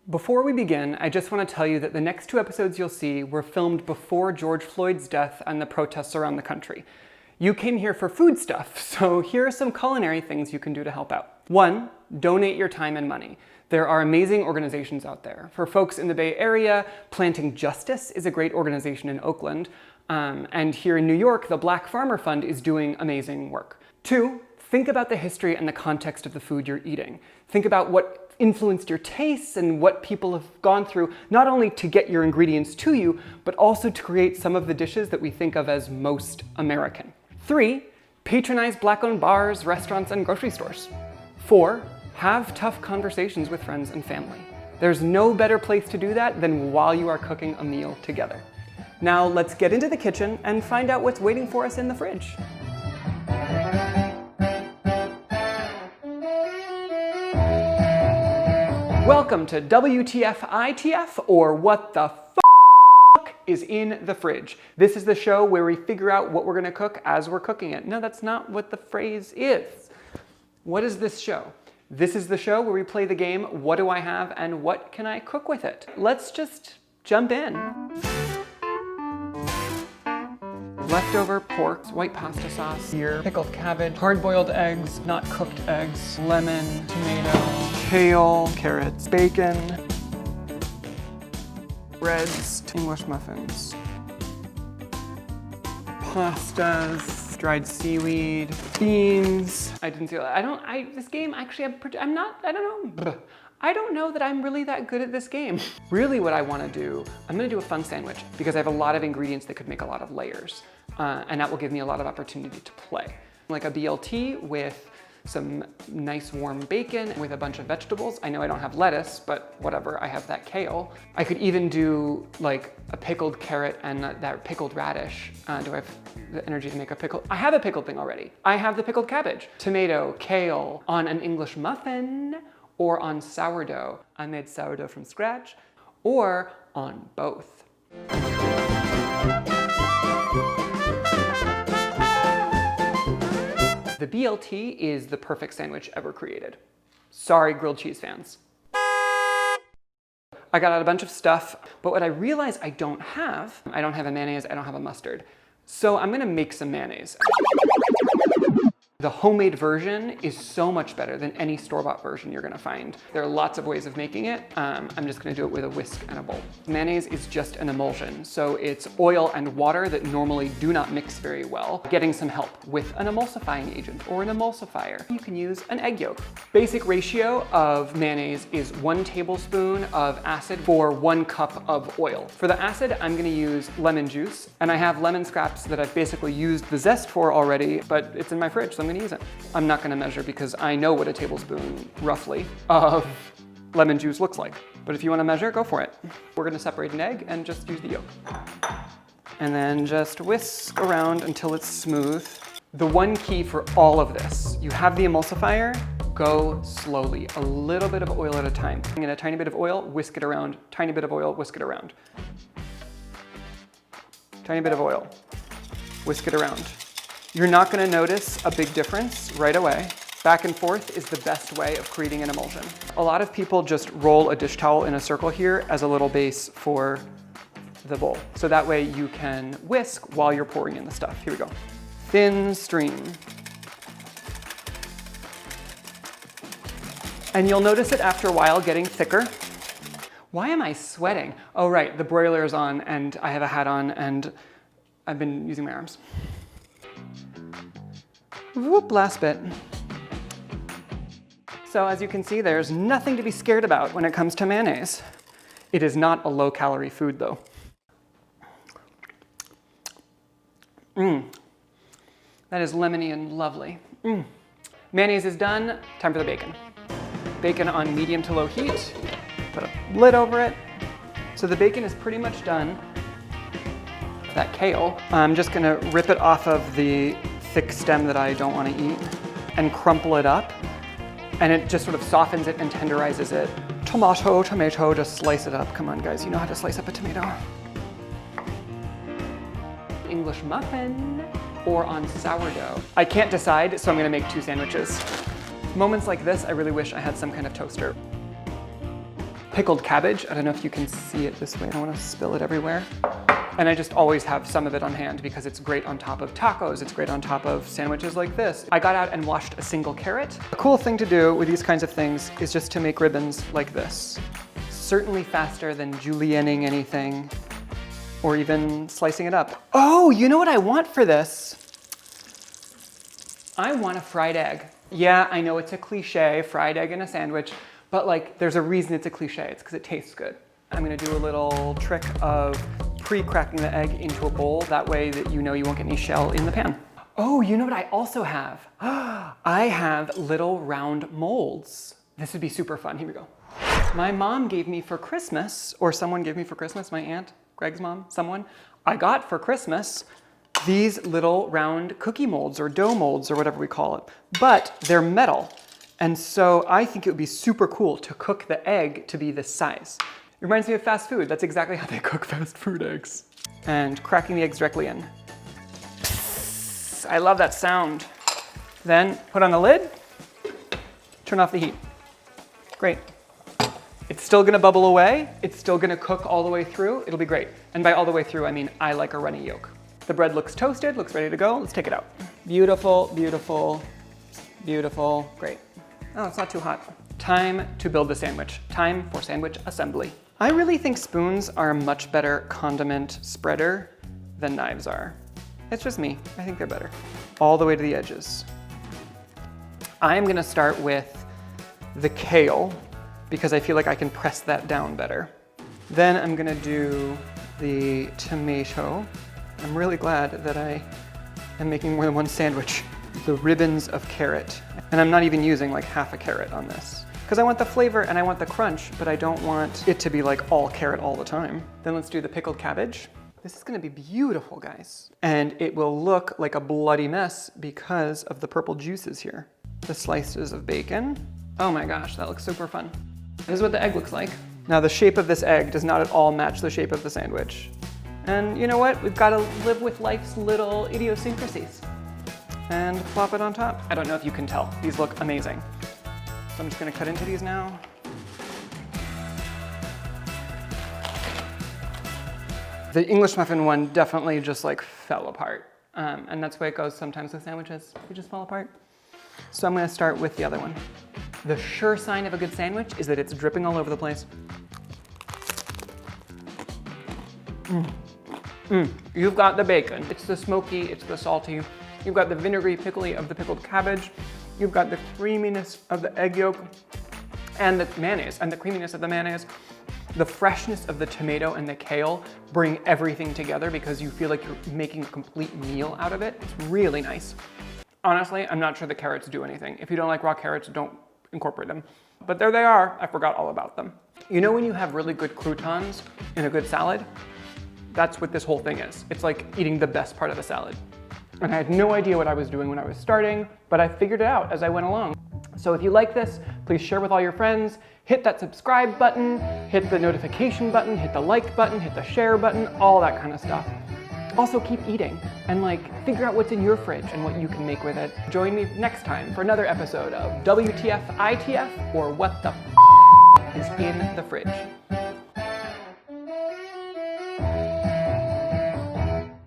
Before we begin, I just want to tell you that the next two episodes you'll see were filmed before George Floyd's death and the protests around the country. You came here for food stuff, so here are some culinary things you can do to help out. 1, donate your time and money. There are amazing organizations out there. For folks in the Bay Area, Planting Justice is a great organization in Oakland, and here in New York, the Black Farmer Fund is doing amazing work. 2, think about the history and the context of the food you're eating. Think about what influenced your tastes and what people have gone through, not only to get your ingredients to you, but also to create some of the dishes that we think of as most American. 3, patronize Black-owned bars, restaurants, and grocery stores. 4, have tough conversations with friends and family. There's no better place to do that than while you are cooking a meal together. Now let's get into the kitchen and find out what's waiting for us in the fridge. Welcome to WTF or What the F*** is in the fridge. This is the show where we figure out what we're gonna cook as we're cooking it. No, that's not what the phrase is. What is this show? This is the show where we play the game, what do I have and what can I cook with it? Let's just jump in. Leftover pork, white pasta sauce, here, pickled cabbage, hard-boiled eggs, not cooked eggs, lemon, tomato, kale, carrots, bacon, breads, English muffins, pastas, dried seaweed, beans. I didn't see that. This game actually, I don't know that I'm really that good at this game. Really what I want to do, I'm going to do a fun sandwich because I have a lot of ingredients that could make a lot of layers. And that will give me a lot of opportunity to play. Like a BLT with some nice warm bacon with a bunch of vegetables. I know I don't have lettuce, but whatever, I have that kale. I could even do like a pickled carrot and that pickled radish. Do I have the energy to make a pickle? I have a pickled thing already. I have the pickled cabbage. Tomato, kale on an English muffin or on sourdough. I made sourdough from scratch, or on both. The BLT is the perfect sandwich ever created. Sorry, grilled cheese fans. I got out a bunch of stuff, but what I realized I don't have a mayonnaise, I don't have a mustard. So I'm gonna make some mayonnaise. The homemade version is so much better than any store-bought version you're gonna find. There are lots of ways of making it. I'm just gonna do it with a whisk and a bowl. Mayonnaise is just an emulsion, so it's oil and water that normally do not mix very well, getting some help with an emulsifying agent or an emulsifier. You can use an egg yolk. Basic ratio of mayonnaise is 1 tablespoon of acid for 1 cup of oil. For the acid, I'm gonna use lemon juice, and I have lemon scraps that I've basically used the zest for already, but it's in my fridge, so I'm gonna use it. I'm not gonna measure because I know what a tablespoon, roughly, of lemon juice looks like. But if you wanna measure, go for it. We're gonna separate an egg and just use the yolk. And then just whisk around until it's smooth. The one key for all of this, you have the emulsifier, go slowly, a little bit of oil at a time. I'm gonna a tiny bit of oil, whisk it around, tiny bit of oil, whisk it around. Tiny bit of oil, whisk it around. You're not gonna notice a big difference right away. Back and forth is the best way of creating an emulsion. A lot of people just roll a dish towel in a circle here as a little base for the bowl. So that way you can whisk while you're pouring in the stuff. Here we go. Thin stream. And you'll notice it after a while getting thicker. Why am I sweating? Oh right, the broiler is on and I have a hat on and I've been using my arms. Whoop, last bit. So as you can see, there's nothing to be scared about when it comes to mayonnaise. It is not a low-calorie food, though. That is lemony and lovely. Mayonnaise is done, time for the bacon. Bacon on medium to low heat, put a lid over it. So the bacon is pretty much done. That kale, I'm just gonna rip it off of the thick stem that I don't want to eat and crumple it up, and it just sort of softens it and tenderizes it. Tomato, just slice it up. Come on guys, you know how to slice up a tomato. English muffin or on sourdough. I can't decide, so I'm gonna make 2 sandwiches. Moments like this, I really wish I had some kind of toaster. pickled cabbage. I don't know if you can see it this way. I don't want to spill it everywhere. And I just always have some of it on hand because it's great on top of tacos. It's great on top of sandwiches like this. I got out and washed a single carrot. A cool thing to do with these kinds of things is just to make ribbons like this. Certainly faster than julienning anything or even slicing it up. Oh, you know what I want for this? I want a fried egg. Yeah, I know it's a cliche, fried egg in a sandwich, but like there's a reason it's a cliche. It's because it tastes good. I'm gonna do a little trick of pre-cracking the egg into a bowl. That way that you know you won't get any shell in the pan. Oh, you know what I also have? I have little round molds. This would be super fun. Here we go. My mom gave me for Christmas, or someone gave me for Christmas, my aunt, Greg's mom, someone, I got for Christmas these little round cookie molds or dough molds or whatever we call it, but they're metal. And so I think it would be super cool to cook the egg to be this size. It reminds me of fast food. That's exactly how they cook fast food eggs. And cracking the eggs directly in. I love that sound. Then put on the lid, turn off the heat. Great. It's still gonna bubble away. It's still gonna cook all the way through. It'll be great. And by all the way through, I mean I like a runny yolk. The bread looks toasted, looks ready to go. Let's take it out. Beautiful, beautiful, beautiful, great. Oh, it's not too hot. Time to build the sandwich. Time for sandwich assembly. I really think spoons are a much better condiment spreader than knives are. It's just me, I think they're better. All the way to the edges. I'm gonna start with the kale because I feel like I can press that down better. Then I'm gonna do the tomato. I'm really glad that I am making more than one sandwich. The ribbons of carrot. And I'm not even using like half a carrot on this. Because I want the flavor and I want the crunch, but I don't want it to be like all carrot all the time. Then let's do the pickled cabbage. This is gonna be beautiful, guys. And it will look like a bloody mess because of the purple juices here. The slices of bacon. Oh my gosh, that looks super fun. This is what the egg looks like. Now the shape of this egg does not at all match the shape of the sandwich. And you know what? We've got to live with life's little idiosyncrasies. And plop it on top. I don't know if you can tell. These look amazing. So I'm just gonna cut into these now. The English muffin one definitely just like fell apart. And that's the way it goes sometimes with sandwiches. They just fall apart. So I'm gonna start with the other one. The sure sign of a good sandwich is that it's dripping all over the place. You've got the bacon. It's the smoky, it's the salty. You've got the vinegary pickly of the pickled cabbage. You've got the creaminess of the egg yolk and the mayonnaise and the creaminess of the mayonnaise. The freshness of the tomato and the kale bring everything together because you feel like you're making a complete meal out of it. It's really nice. Honestly, I'm not sure the carrots do anything. If you don't like raw carrots, don't incorporate them. But there they are. I forgot all about them. You know when you have really good croutons in a good salad? That's what this whole thing is. It's like eating the best part of a salad. And I had no idea what I was doing when I was starting, but I figured it out as I went along. So if you like this, please share with all your friends, hit that subscribe button, hit the notification button, hit the like button, hit the share button, all that kind of stuff. Also keep eating and like figure out what's in your fridge and what you can make with it. Join me next time for another episode of WTF ITF or What the is in the fridge.